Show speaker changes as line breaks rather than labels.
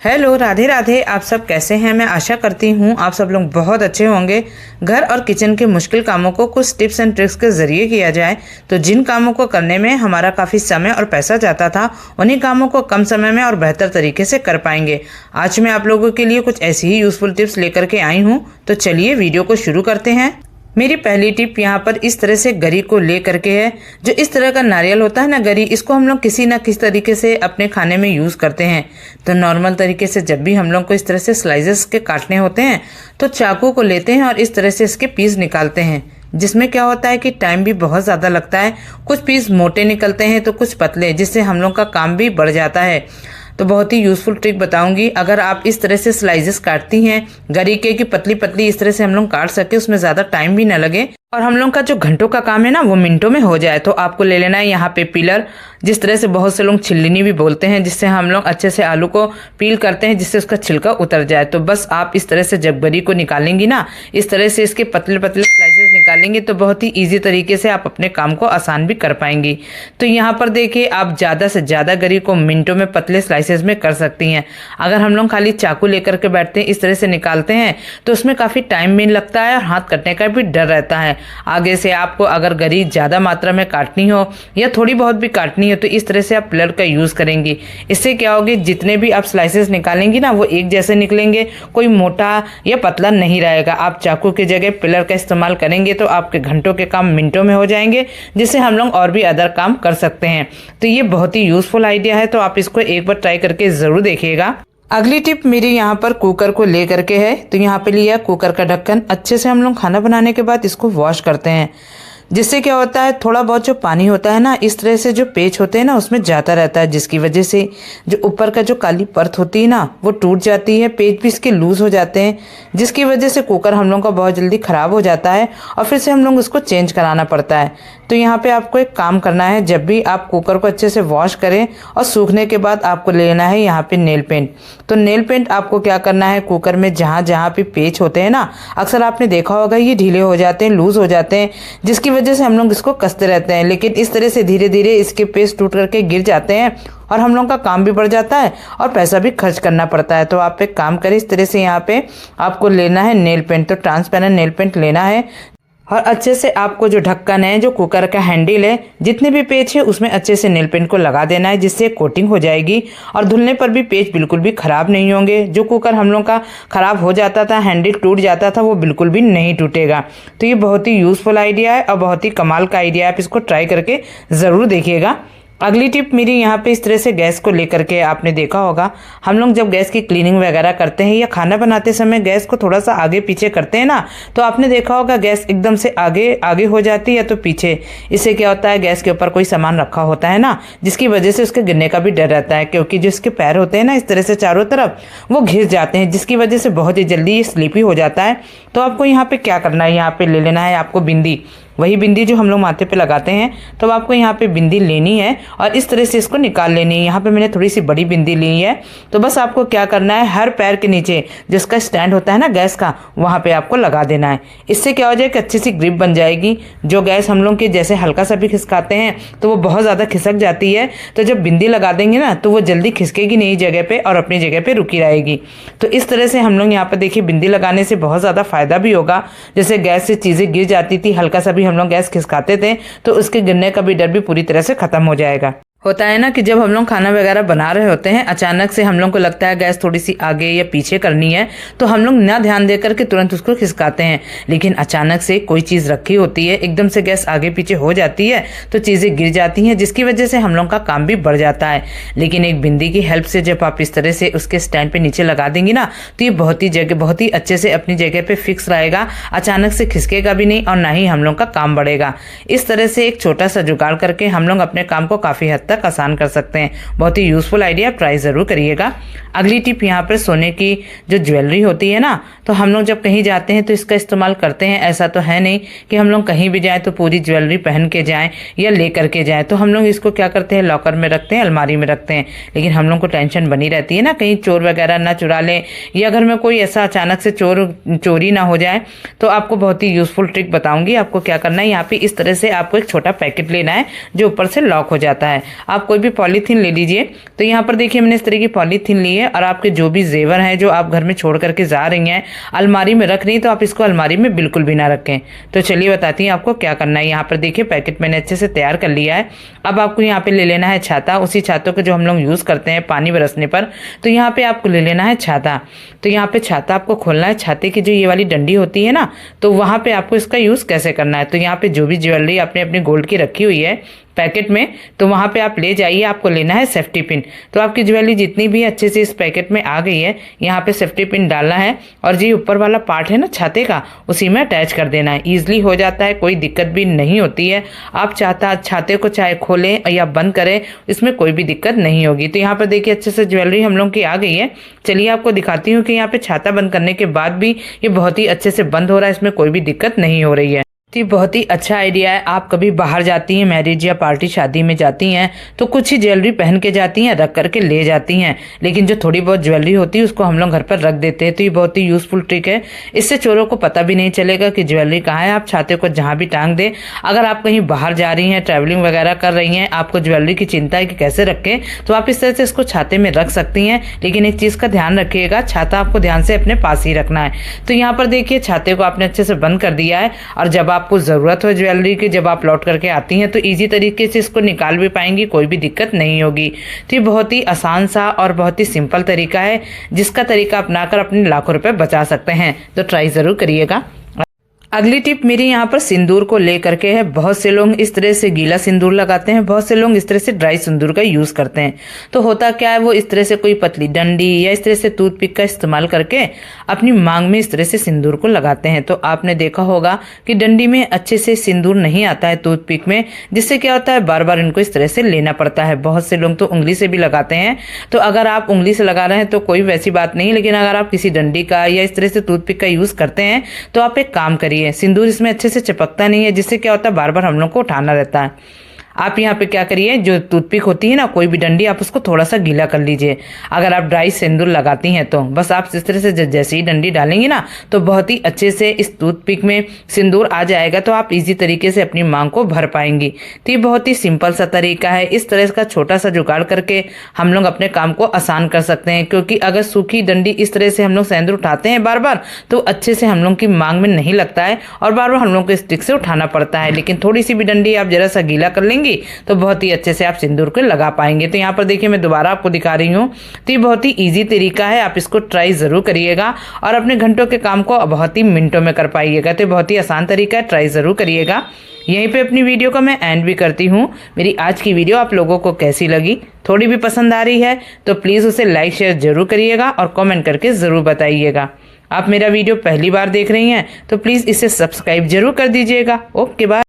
Hello, Radhe Radhe. आप सब कैसे हैं? मैं आशा करती हूँ आप सब लोग बहुत अच्छे होंगे। घर और किचन के मुश्किल कामों को कुछ टिप्स एंड ट्रिक्स के जरिए किया जाए तो जिन कामों को करने में हमारा काफ़ी समय और पैसा जाता था, उन्हीं कामों को कम समय में और बेहतर तरीके से कर पाएंगे। आज मैं आप लोगों के लिए कुछ ऐसी ही यूजफुल टिप्स लेकर के आई हूँ। तो चलिए वीडियो को शुरू करते हैं। मेरी पहली टिप यहाँ पर इस तरह से गरी को ले करके है। जो इस तरह का नारियल होता है ना गरी, इसको हम लोग किसी ना किसी तरीके से अपने खाने में यूज़ करते हैं। तो नॉर्मल तरीके से जब भी हम लोग को इस तरह से स्लाइसेस के काटने होते हैं तो चाकू को लेते हैं और इस तरह से इसके पीस निकालते हैं, जिसमें क्या होता है कि टाइम भी बहुत ज़्यादा लगता है। कुछ पीस मोटे निकलते हैं तो कुछ पतले, जिससे हम लोग का काम भी बढ़ जाता है। तो बहुत ही यूज़फुल ट्रिक बताऊंगी। अगर आप इस तरह से स्लाइसेस काटती हैं गरी के कि पतली पतली इस तरह से हम लोग काट सके, उसमें ज़्यादा टाइम भी ना लगे और हम लोग का जो घंटों का काम है ना वो मिनटों में हो जाए, तो आपको ले लेना है यहाँ पे पीलर, जिस तरह से बहुत से लोग छिलनी भी बोलते हैं, जिससे हम लोग अच्छे से आलू को पील करते हैं जिससे उसका छिलका उतर जाए। तो बस आप इस तरह से जब गरी को निकालेंगी ना, इस तरह से इसके पतले पतले स्लाइसेस निकालेंगे तो बहुत ही ईजी तरीके से आप अपने काम को आसान भी कर पाएंगी। तो यहाँ पर देखिए, आप ज़्यादा से ज़्यादा गरी को मिनटों में पतले स्लाइसेस में कर सकती हैं। अगर हम लोग खाली चाकू लेकर के बैठते हैं, इस तरह से निकालते हैं, तो उसमें काफ़ी टाइम भी लगता है और हाथ कटने का भी डर रहता है। आगे से आपको अगर गरी ज़्यादा मात्रा में काटनी हो या थोड़ी बहुत भी काटनी हो तो इस तरह से आप पिलर का यूज़ करेंगी। इससे क्या होगी, जितने भी आप स्लाइसेस निकालेंगी ना वो एक जैसे निकलेंगे, कोई मोटा या पतला नहीं रहेगा। आप चाकू की जगह पिलर का इस्तेमाल करेंगे तो आपके घंटों के काम मिनटों में हो जाएंगे, जिससे हम लोग और भी अदर काम कर सकते हैं। तो ये बहुत ही यूज़फुल आइडिया है, तो आप इसको एक बार ट्राई करके ज़रूर देखिएगा। अगली टिप मेरी यहाँ पर कुकर को ले करके है। तो यहाँ पे लिया कुकर का ढक्कन। अच्छे से हम लोग खाना बनाने के बाद इसको वॉश करते हैं, जिससे क्या होता है थोड़ा बहुत जो पानी होता है ना, इस तरह से जो पेच होते हैं ना उसमें जाता रहता है, जिसकी वजह से जो ऊपर का जो काली परत होती है ना वो टूट जाती है, पेच भी इसके लूज हो जाते हैं, जिसकी वजह से कुकर हम लोग का बहुत जल्दी ख़राब हो जाता है और फिर से हम लोग उसको चेंज कराना पड़ता है। तो यहाँ पे आपको एक काम करना है, जब भी आप कुकर को अच्छे से वॉश करें और सूखने के बाद आपको लेना है यहाँ पे नेल पेंट। तो नेल पेंट आपको क्या करना है, कुकर में जहाँ जहाँ पे पेच होते हैं ना, अक्सर आपने देखा होगा ये ढीले हो जाते हैं, लूज हो जाते हैं, जिसकी वजह से हम लोग इसको कसते रहते हैं, लेकिन इस तरह से धीरे धीरे इसके पेच टूट करके गिर जाते हैं और हम लोग का काम भी बढ़ जाता है और पैसा भी खर्च करना पड़ता है। तो आप एक काम करें, इस तरह से यहाँ पे आपको लेना है नेल पेंट। तो ट्रांसपेरेंट नेल पेंट लेना है और अच्छे से आपको जो ढक्कन है, जो कुकर का हैंडल है, जितने भी पेच है उसमें अच्छे से नेल पेंट को लगा देना है, जिससे कोटिंग हो जाएगी और धुलने पर भी पेच बिल्कुल भी ख़राब नहीं होंगे। जो कुकर हम लोग का ख़राब हो जाता था, हैंडल टूट जाता था, वो बिल्कुल भी नहीं टूटेगा। तो ये बहुत ही यूज़फुल आइडिया है और बहुत ही कमाल का आइडिया है, आप इसको ट्राई करके ज़रूर देखिएगा। अगली टिप मेरी यहाँ पे इस तरह से गैस को लेकर के, आपने देखा होगा हम लोग जब गैस की क्लीनिंग वगैरह करते हैं या खाना बनाते समय गैस को थोड़ा सा आगे पीछे करते हैं ना, तो आपने देखा होगा गैस एकदम से आगे आगे हो जाती है तो पीछे। इससे क्या होता है, गैस के ऊपर कोई सामान रखा होता है ना, जिसकी वजह से उसके गिरने का भी डर रहता है, क्योंकि जो इसके पैर होते हैं ना इस तरह से चारों तरफ वो घिस जाते हैं, जिसकी वजह से बहुत ही जल्दी ये स्लीपी हो जाता है। तो आपको यहाँ पे क्या करना है, यहाँ पे ले लेना है आपको बिंदी, वही बिंदी जो हम लोग माथे पे लगाते हैं। तो आपको यहाँ पे बिंदी लेनी है और इस तरह से इसको निकाल लेनी है। यहाँ पे मैंने थोड़ी सी बड़ी बिंदी ली है। तो बस आपको क्या करना है, हर पैर के नीचे जिसका स्टैंड होता है ना गैस का, वहाँ पे आपको लगा देना है। इससे क्या हो जाए कि अच्छी सी ग्रिप बन जाएगी। जो गैस हम लोग के जैसे हल्का सा भी खिसकाते हैं तो वो बहुत ज़्यादा खिसक जाती है, तो जब बिंदी लगा देंगे ना तो वो जल्दी खिसकेगी नहीं जगह पर और अपनी जगह पर रुकी रहेगी। तो इस तरह से हम लोग यहाँ पर देखिए, बिंदी लगाने से बहुत ज़्यादा फ़ायदा भी होगा। जैसे गैस से चीज़ें गिर जाती थी, हल्का सा हम लोग गैस खिसकाते थे तो उसके गिरने का भी डर भी पूरी तरह से खत्म हो जाएगा। होता है ना कि जब हम लोग खाना वगैरह बना रहे होते हैं, अचानक से हम लोग को लगता है गैस थोड़ी सी आगे या पीछे करनी है, तो हम लोग ना ध्यान दे करके तुरंत उसको खिसकाते हैं, लेकिन अचानक से कोई चीज़ रखी होती है, एकदम से गैस आगे पीछे हो जाती है तो चीज़ें गिर जाती हैं, जिसकी वजह से हम लोग का काम भी बढ़ जाता है। लेकिन एक बिंदी की हेल्प से जब आप इस तरह से उसके स्टैंड पे नीचे लगा देंगी ना, तो ये बहुत ही अच्छे से अपनी जगह पे फिक्स रहेगा, अचानक से खिसकेगा भी नहीं और ना ही हम लोग का काम बढ़ेगा। इस तरह से एक छोटा सा जुगाड़ करके हम लोग अपने काम को काफ़ी हद तक आसान कर सकते हैं। बहुत ही यूजफुल आइडिया, ट्राई ज़रूर करिएगा। अगली टिप यहाँ पर सोने की जो ज्वेलरी होती है ना, तो हम लोग जब कहीं जाते हैं तो इसका इस्तेमाल करते हैं। ऐसा तो है नहीं कि हम लोग कहीं भी जाएं तो पूरी ज्वेलरी पहन के जाएं या ले करके जाएं। तो हम लोग इसको क्या करते हैं, लॉकर में रखते हैं, अलमारी में रखते हैं। लेकिन हम लोग को टेंशन बनी रहती है ना, कहीं चोर वगैरह ना चुरा लें या घर में कोई ऐसा अचानक से चोरी ना हो जाए। तो आपको बहुत ही यूजफुल ट्रिक बताऊंगी। आपको क्या करना है, यहाँ पे इस तरह से आपको एक छोटा पैकेट लेना है जो ऊपर से लॉक हो जाता है। आप कोई भी पॉलीथीन ले लीजिए। तो यहाँ पर देखिए मैंने इस तरह की पॉलीथीन ली है और आपके जो भी जेवर हैं जो आप घर में छोड़ करके जा रही हैं, अलमारी में रख रही, तो आप इसको अलमारी में बिल्कुल भी ना रखें। तो चलिए बताती हैं आपको क्या करना है। यहाँ पर देखिए पैकेट मैंने अच्छे से तैयार कर लिया है। अब आपको यहाँ पे ले लेना है छाता, उसी छातों को जो हम लोग यूज़ करते हैं पानी बरसने पर। तो यहाँ पे आपको ले लेना है छाता। तो यहाँ पे छाता आपको खोलना है, छाते की जो ये वाली डंडी होती है ना, तो वहाँ पे आपको इसका यूज़ कैसे करना है। तो यहाँ पे जो भी ज्वेलरी आपने अपनी गोल्ड की रखी हुई है पैकेट में, तो वहाँ पे आप ले जाइए। आपको लेना है सेफ्टी पिन। तो आपकी ज्वेलरी जितनी भी अच्छे से इस पैकेट में आ गई है, यहाँ पे सेफ्टी पिन डालना है और जो ऊपर वाला पार्ट है ना छाते का, उसी में अटैच कर देना है। ईजिली हो जाता है, कोई दिक्कत भी नहीं होती है। आप छाते को चाहे खोलें या बंद करें, इसमें कोई भी दिक्कत नहीं होगी। तो यहाँ पर देखिए अच्छे से ज्वेलरी हम लोग की आ गई है। चलिए आपको दिखाती हूँ कि यहाँ पे छाता बंद करने के बाद भी ये बहुत ही अच्छे से बंद हो रहा है, इसमें कोई भी दिक्कत नहीं हो रही है। ये बहुत ही अच्छा आइडिया है। आप कभी बाहर जाती हैं, मैरिज या पार्टी शादी में जाती हैं, तो कुछ ही ज्वेलरी पहन के जाती हैं, रख करके ले जाती हैं, लेकिन जो थोड़ी बहुत ज्वेलरी होती है उसको हम लोग घर पर रख देते हैं। तो ये बहुत ही यूजफुल ट्रिक है। इससे चोरों को पता भी नहीं चलेगा कि ज्वेलरी कहाँ है। आप छाते को जहाँ भी टांग दे। अगर आप कहीं बाहर जा रही हैं, ट्रैवलिंग वगैरह कर रही हैं, आपको ज्वेलरी की चिंता है कि कैसे रखें, तो आप इस तरह से इसको छाते में रख सकती हैं। लेकिन एक चीज़ का ध्यान रखिएगा, छाता आपको ध्यान से अपने पास ही रखना है। तो यहाँ पर देखिए छाते को आपने अच्छे से बंद कर दिया है और जब आपको ज़रूरत हो ज्वेलरी की, जब आप लौट करके आती हैं, तो इजी तरीके से इसको निकाल भी पाएंगी, कोई भी दिक्कत नहीं होगी। तो ये बहुत ही आसान सा और बहुत ही सिंपल तरीका है, जिसका तरीका अपनाकर अपने लाखों रुपए बचा सकते हैं। तो ट्राई ज़रूर करिएगा। अगली टिप मेरी यहाँ पर सिंदूर को लेकर के है। बहुत से लोग इस तरह से गीला सिंदूर लगाते हैं, बहुत से लोग इस तरह से ड्राई सिंदूर का यूज करते हैं। तो होता क्या है, वो इस तरह से कोई पतली डंडी या इस तरह से टूथपिक का इस्तेमाल करके अपनी मांग में इस तरह से सिंदूर को लगाते हैं। तो आपने देखा होगा कि डंडी में अच्छे से सिंदूर नहीं आता है टूथपिक में, जिससे क्या होता है बार बार इनको इस तरह से लेना पड़ता है। बहुत से लोग तो उंगली से भी लगाते हैं। तो अगर आप उंगली से लगा रहे हैं तो कोई वैसी बात नहीं, लेकिन अगर आप किसी डंडी का या इस तरह से टूथपिक का यूज करते हैं, तो आप एक काम करिए, सिंदूर इसमें अच्छे से चिपकता नहीं है, जिससे क्या होता है बार बार हम लोग को उठाना रहता है। आप यहाँ पे क्या करिए, जो टूथपिक होती है ना, कोई भी डंडी, आप उसको थोड़ा सा गीला कर लीजिए। अगर आप ड्राई सिंदूर लगाती हैं तो बस आप इस तरह से जैसे ही डंडी डालेंगी ना, तो बहुत ही अच्छे से इस टूथपिक में सिंदूर आ जाएगा। तो आप इजी तरीके से अपनी मांग को भर पाएंगी। तो ये बहुत ही सिंपल सा तरीका है। इस तरह का छोटा सा जुगाड़ करके हम लोग अपने काम को आसान कर सकते हैं, क्योंकि अगर सूखी डंडी इस तरह से हम लोग सिंदूर उठाते हैं बार बार, तो अच्छे से हम लोग की मांग में नहीं लगता है और बार बार हम लोग को स्टिक से उठाना पड़ता है। लेकिन थोड़ी सी भी डंडी आप जरा सा गीला कर लेंगे तो बहुत ही अच्छे से आप सिंदूर को लगा पाएंगे। तो यहाँ पर देखिए मैं दोबारा आपको दिखा रही हूँ। तो ये बहुत ही इजी तरीका है, आप इसको ट्राई जरूर करिएगा और अपने घंटों के काम को बहुत ही मिनटों में कर पाइएगा। तो बहुत ही आसान तरीका है, ट्राई जरूर करिएगा। यहीं पे अपनी वीडियो को मैं एंड भी करती हूँ। मेरी आज की वीडियो आप लोगों को कैसी लगी, थोड़ी भी पसंद आ रही है तो प्लीज़ उसे लाइक शेयर जरूर करिएगा और कमेंट करके ज़रूर बताइएगा। आप मेरा वीडियो पहली बार देख रही हैं तो प्लीज़ इसे सब्सक्राइब जरूर कर दीजिएगा। Okay bye.